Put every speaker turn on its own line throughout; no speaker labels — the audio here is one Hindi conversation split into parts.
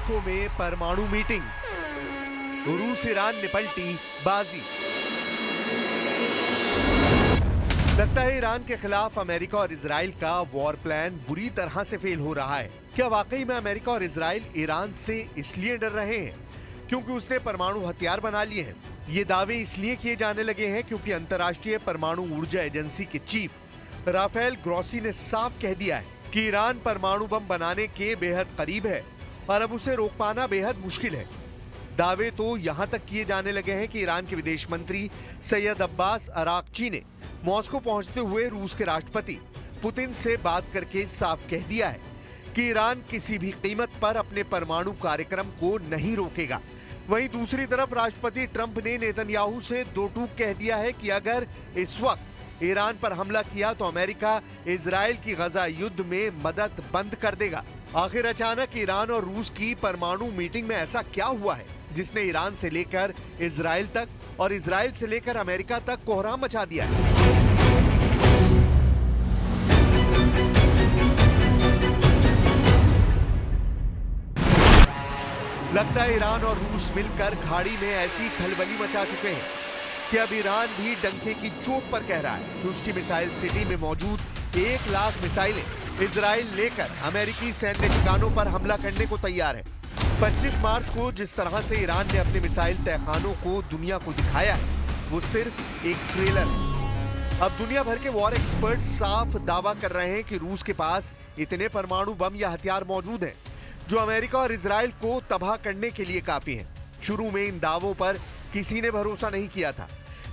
मॉस्को में परमाणु मीटिंग, रूस ईरान ने पलटी बाजी। लगता है ईरान के खिलाफ अमेरिका और इजराइल का वॉर प्लान बुरी तरह से फेल हो रहा है। क्या वाकई में अमेरिका और इजराइल ईरान से इसलिए डर रहे हैं क्योंकि उसने परमाणु हथियार बना लिए हैं? ये दावे इसलिए किए जाने लगे हैं क्योंकि अंतर्राष्ट्रीय परमाणु ऊर्जा एजेंसी के चीफ राफेल ग्रोसी ने साफ कह दिया है कि ईरान परमाणु बम बनाने के बेहद करीब है और अब उसे रोक पाना बेहद मुश्किल है। दावे तो यहां तक किए जाने लगे हैं कि ईरान के विदेश मंत्री सैयद अब्बास अराक्ची ने मॉस्को पहुंचते हुए रूस के राष्ट्रपति पुतिन से बात करके साफ कह दिया है कि ईरान किसी भी कीमत पर अपने परमाणु कार्यक्रम को नहीं रोकेगा। वहीं दूसरी तरफ राष्ट्रपति ट्रंप ने नेतन्याहू से दो टूक कह दिया है कि अगर इस वक्त ईरान पर हमला किया तो अमेरिका इजराइल की गजा युद्ध में मदद बंद कर देगा। आखिर अचानक ईरान और रूस की परमाणु मीटिंग में ऐसा क्या हुआ है जिसने ईरान से लेकर इजराइल तक और इजराइल से लेकर अमेरिका तक कोहराम मचा दिया है? लगता है ईरान और रूस मिलकर खाड़ी में ऐसी खलबली मचा चुके हैं कि अब ईरान भी डंके की चोट पर कह रहा है कि उसकी मिसाइल सिटी में मौजूद 1 लाख मिसाइलें इजराइल लेकर अमेरिकी सैन्य ठिकानों पर हमला करने को तैयार है। 25 मार्च को जिस तरह से ईरान ने अपने मिसाइल तहखानों को दुनिया को दिखाया है वो सिर्फ एक ट्रेलर है। अब दुनिया भर के वॉर एक्सपर्ट साफ दावा कर रहे हैं कि रूस के पास इतने परमाणु बम या हथियार मौजूद हैं जो अमेरिका और इजराइल को तबाह करने के लिए काफी हैं। शुरू में इन दावों पर किसी ने भरोसा नहीं किया था,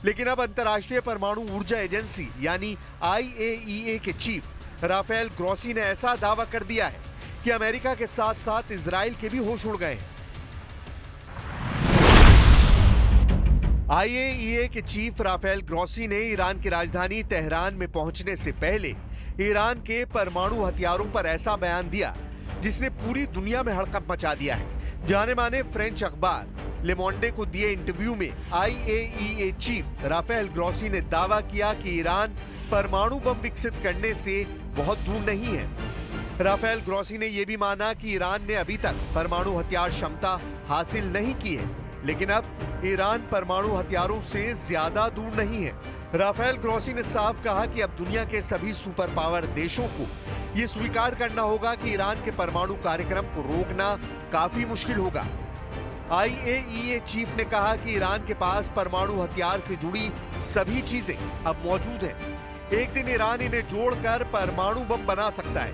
लेकिन अब अंतर्राष्ट्रीय परमाणु ऊर्जा एजेंसी यानी IAEA के चीफ राफेल ग्रोसी ने ऐसा दावा कर दिया है कि अमेरिका के साथ साथ इजराइल के भी होश उड़ गए हैं। IAEA के चीफ राफेल ग्रोसी ने ईरान की राजधानी तेहरान में पहुंचने से पहले ईरान के परमाणु हथियारों पर ऐसा बयान दिया जिसने पूरी दुनिया में हड़कंप मचा दिया है। जाने माने फ्रेंच अखबार ले मोंडे को दिए इंटरव्यू में IAEA चीफ राफेल ग्रोसी ने दावा किया कि ईरान परमाणु बम विकसित करने से बहुत दूर नहीं है। राफेल ग्रोसी ने यह भी माना कि ईरान ने अभी तक परमाणु हथियार क्षमता हासिल नहीं की है, लेकिन अब ईरान परमाणु हथियारों से ज्यादा दूर नहीं है। राफेल ग्रोसी ने साफ कहा कि अब दुनिया के सभी सुपर पावर देशों को यह स्वीकार करना होगा कि ईरान के परमाणु कार्यक्रम को रोकना काफी मुश्किल होगा। IAEA चीफ ने कहा कि ईरान के पास परमाणु हथियार से जुड़ी सभी चीजें अब मौजूद हैं। एक दिन ईरान इन्हें जोड़कर परमाणु बम बना सकता है।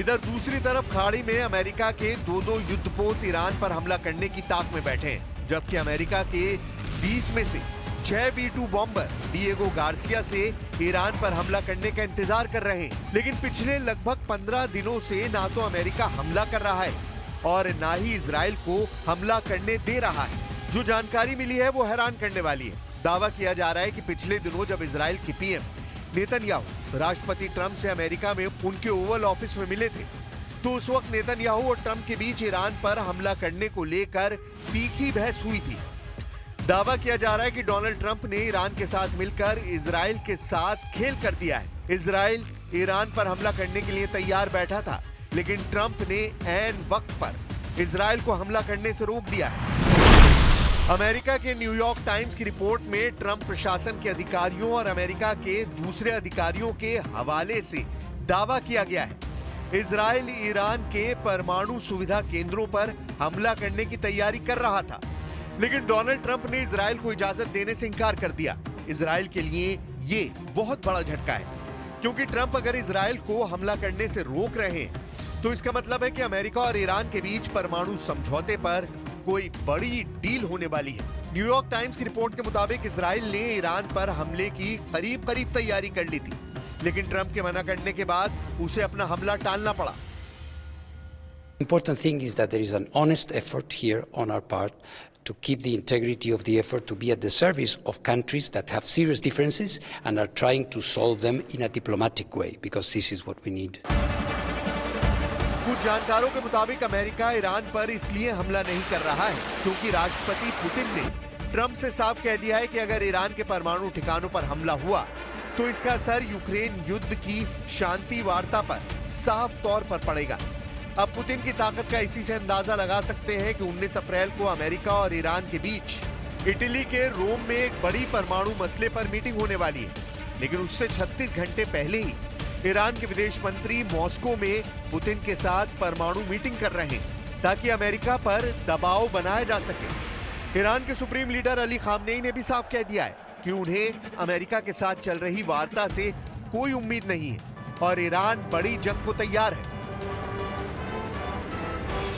इधर दूसरी तरफ खाड़ी में अमेरिका के दो युद्धपोत ईरान पर हमला करने की ताक में बैठे हैं, जबकि अमेरिका के 20 में से 6 B-2 बॉम्बर डिएगो गार्सिया से ईरान पर हमला करने का इंतजार कर रहे हैं। लेकिन पिछले लगभग 15 दिनों से ना तो अमेरिका हमला कर रहा है और ना ही इजराइल को हमला करने दे रहा है। जो जानकारी मिली है वो हैरान करने वाली है। दावा किया जा रहा है कि पिछले दिनों जब इजराइल के पीएम नेतन्याहू राष्ट्रपति ट्रंप से अमेरिका में उनके ओवल ऑफिस में मिले थे तो उस वक्त नेतन्याहू और ट्रंप के बीच ईरान पर हमला करने को लेकर तीखी बहस हुई थी। दावा किया जा रहा है कि डोनाल्ड ट्रंप ने ईरान के साथ मिलकर इजराइल के साथ खेल कर दिया है। इजराइल ईरान पर हमला करने के लिए तैयार बैठा था, लेकिन ट्रंप ने ऐन वक्त पर इजराइल को हमला करने से रोक दिया है। अमेरिका के न्यूयॉर्क टाइम्स की रिपोर्ट में ट्रंप प्रशासन के अधिकारियों और अमेरिका के दूसरे अधिकारियों के हवाले से दावा किया गया है इजराइल ईरान के परमाणु सुविधा केंद्रों पर हमला करने की तैयारी कर रहा था, लेकिन डोनाल्ड ट्रंप ने इजराइल को इजाजत देने से इनकार कर दिया। इजराइल के लिए ये बहुत बड़ा झटका है, क्योंकि ट्रंप अगर इजराइल को हमला करने से रोक रहे हैं तो इसका मतलब है कि अमेरिका और ईरान के बीच परमाणु समझौते पर कोई बड़ी डील होने वाली है। न्यूयॉर्क टाइम्स की रिपोर्ट के मुताबिक इजराइल ने ईरान पर हमले की करीब तैयारी कर ली थी, लेकिन ट्रंप के मना करने के बाद उसे अपना हमला टालना पड़ा।
Important thing is that there is an honest effort here on our part to keep the integrity of the effort to be at the service of countries that have serious differences and are trying to solve them in a diplomatic way, because this is what we need.
कुछ जानकारों के मुताबिक अमेरिका ईरान पर इसलिए हमला नहीं कर रहा है क्योंकि राष्ट्रपति पुतिन ने ट्रंप से साफ कह दिया है कि अगर ईरान के परमाणु ठिकानों पर हमला हुआ तो इसका असर यूक्रेन युद्ध की शांति वार्ता पर साफ तौर पर पड़ेगा। अब पुतिन की ताकत का इसी से अंदाजा लगा सकते हैं कि 19 अप्रैल को अमेरिका और ईरान के बीच इटली के रोम में एक बड़ी परमाणु मसले पर मीटिंग होने वाली है, लेकिन उससे 36 घंटे पहले ही ईरान के विदेश मंत्री मॉस्को में पुतिन के साथ परमाणु मीटिंग कर रहे हैं ताकि अमेरिका पर दबाव बनाया जा सके। ईरान के सुप्रीम लीडर अली खामनेई ने भी साफ कह दिया है कि उन्हें अमेरिका के साथ चल रही वार्ता से कोई उम्मीद नहीं है और ईरान बड़ी जंग को तैयार है।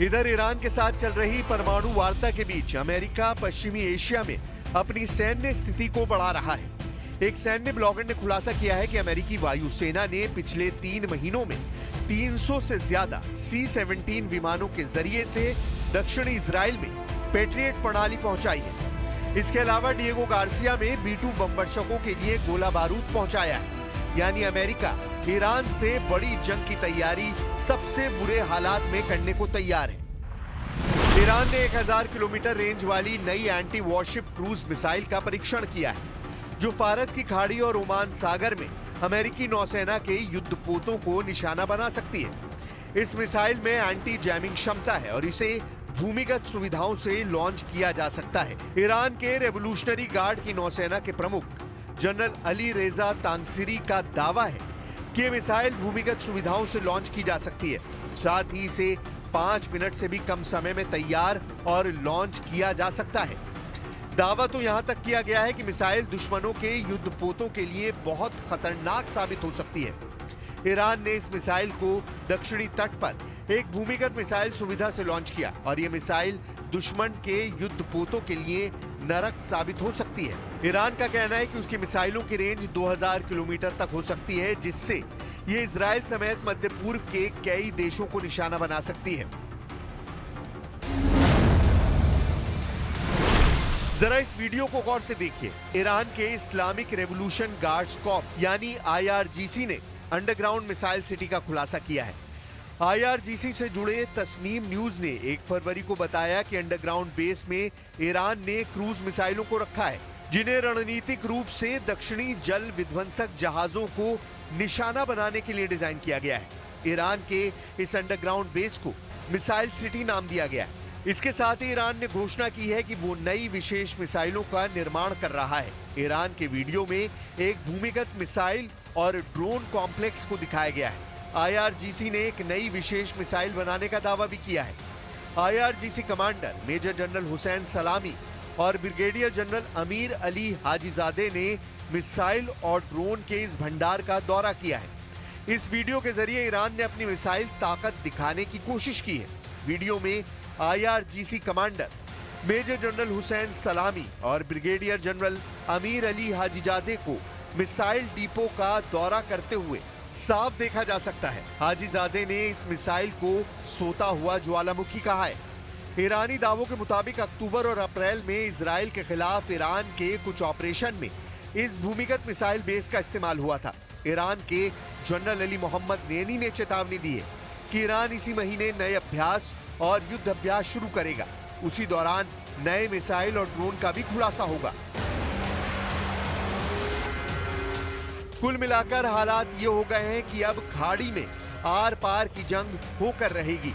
इधर ईरान के साथ चल रही परमाणु वार्ता के बीच अमेरिका पश्चिमी एशिया में अपनी सैन्य स्थिति को बढ़ा रहा है। एक सैन्य ब्लॉगर ने खुलासा किया है कि अमेरिकी वायुसेना ने पिछले 3 महीनों में 300 से ज्यादा C-17 विमानों के जरिए से दक्षिणी इजराइल में पेट्रियट प्रणाली पहुंचाई है। इसके अलावा डिएगो गार्सिया में B-2 बमवर्षकों के लिए गोला बारूद पहुंचाया है। यानी अमेरिका ईरान से बड़ी जंग की तैयारी सबसे बुरे हालात में करने को तैयार है। ईरान ने 1000 किलोमीटर रेंज वाली नई एंटी वॉरशिप क्रूज मिसाइल का परीक्षण किया है, जो फारस की खाड़ी और ओमान सागर में अमेरिकी नौसेना के युद्धपोतों को निशाना बना सकती है। इस मिसाइल में एंटी जैमिंग क्षमता है और इसे भूमिगत सुविधाओं से लॉन्च किया जा सकता है। ईरान के रेवोल्यूशनरी गार्ड की नौसेना के प्रमुख जनरल अली रेजा तांगसिरी का दावा है कि ये मिसाइल भूमिगत सुविधाओं से लॉन्च की जा सकती है। साथ ही इसे 5 मिनट से भी कम समय में तैयार और लॉन्च किया जा सकता है। दावा तो यहां तक किया गया है कि मिसाइल दुश्मनों के युद्धपोतों के लिए बहुत खतरनाक साबित हो सकती है। ईरान ने इस मिसाइल को दक्षिणी तट पर एक भूमिगत मिसाइल सुविधा से लॉन्च किया और ये मिसाइल दुश्मन के युद्धपोतों के लिए नरक साबित हो सकती है। ईरान का कहना है कि उसकी मिसाइलों की रेंज 2000 किलोमीटर तक हो सकती है, जिससे ये इजराइल समेत मध्य पूर्व के कई देशों को निशाना बना सकती है। जरा इस वीडियो को गौर से देखिए। ईरान के इस्लामिक रेवोल्यूशन गार्ड्स कॉर्प्स यानी IRGC ने अंडरग्राउंड मिसाइल सिटी का खुलासा किया है। IRGC से जुड़े तस्नीम न्यूज ने 1 फरवरी को बताया कि अंडरग्राउंड बेस में ईरान ने क्रूज मिसाइलों को रखा है, जिन्हें रणनीतिक रूप से दक्षिणी जल विध्वंसक जहाजों को निशाना बनाने के लिए डिजाइन किया गया है। ईरान के इस अंडरग्राउंड बेस को मिसाइल सिटी नाम दिया गया है। इसके साथ ही ईरान ने घोषणा की है कि वो नई विशेष मिसाइलों का निर्माण कर रहा है। ईरान के वीडियो में एक भूमिगत मिसाइल और ड्रोन कॉम्प्लेक्स को दिखाया गया है। IRGC ने एक नई विशेष मिसाइल बनाने का दावा भी किया है। IRGC commander major general Hossein Salami और brigadier general Amir Ali Hajizade ने मिसाइल और ड्रोन के इस भंडार का दौरा किया है। इस वीडियो के जरिए ईरान ने अपनी मिसाइल ताकत दिखाने की कोशिश की है। वीडियो में IRGC commander major general Hossein Salami और brigadier general Amir Ali Hajizade को मिसाइल डिपो का दौरा करते हुए साफ देखा जा सकता है। हाजीजादे ने इस मिसाइल को सोता हुआ ज्वालामुखी कहा है। ईरानी दावों के मुताबिक अक्टूबर और अप्रैल में इजराइल के खिलाफ ईरान के कुछ ऑपरेशन में इस भूमिगत मिसाइल बेस का इस्तेमाल हुआ था। ईरान के जनरल अली मोहम्मद नेनी ने चेतावनी दी है कि ईरान इसी महीने नए अभ्यास और युद्ध अभ्यास शुरू करेगा। उसी दौरान नए मिसाइल और ड्रोन का भी खुलासा होगा। कुल मिलाकर हालात ये हो गए हैं कि अब खाड़ी में आर पार की जंग होकर रहेगी।